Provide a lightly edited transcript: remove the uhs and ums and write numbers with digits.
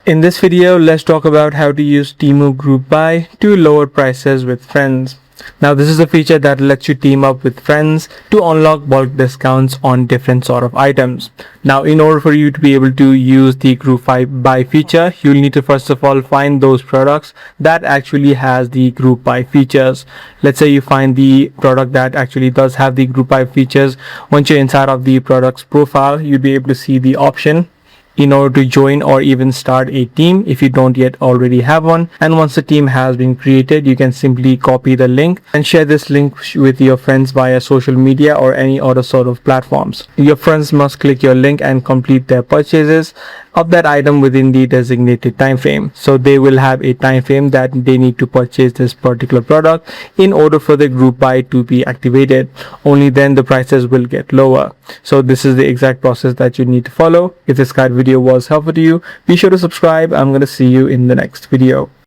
In this video, let's talk about how to use Temu group buy to lower prices with friends. Now this is a feature that lets you team up with friends to unlock bulk discounts on different sort of items. Now in order for you to be able to use the group buy feature, you'll need to first of all find those products that actually has the group buy features. Let's say you find the product that actually does have the group buy features. Once you're inside of the product's profile, you'll be able to see the option in order to join or even start a team if you don't yet already have one. And once the team has been created, you can simply copy the link and share this link with your friends via social media or any other sort of platforms. Your friends must click your link and complete their purchases of that item within the designated time frame. So they will have a time frame that they need to purchase this particular product in order for the group buy to be activated. Only then the prices will get lower. So this is the exact process that you need to follow. If this guide video was helpful to you, be sure to subscribe. I'm going to see you in the next video.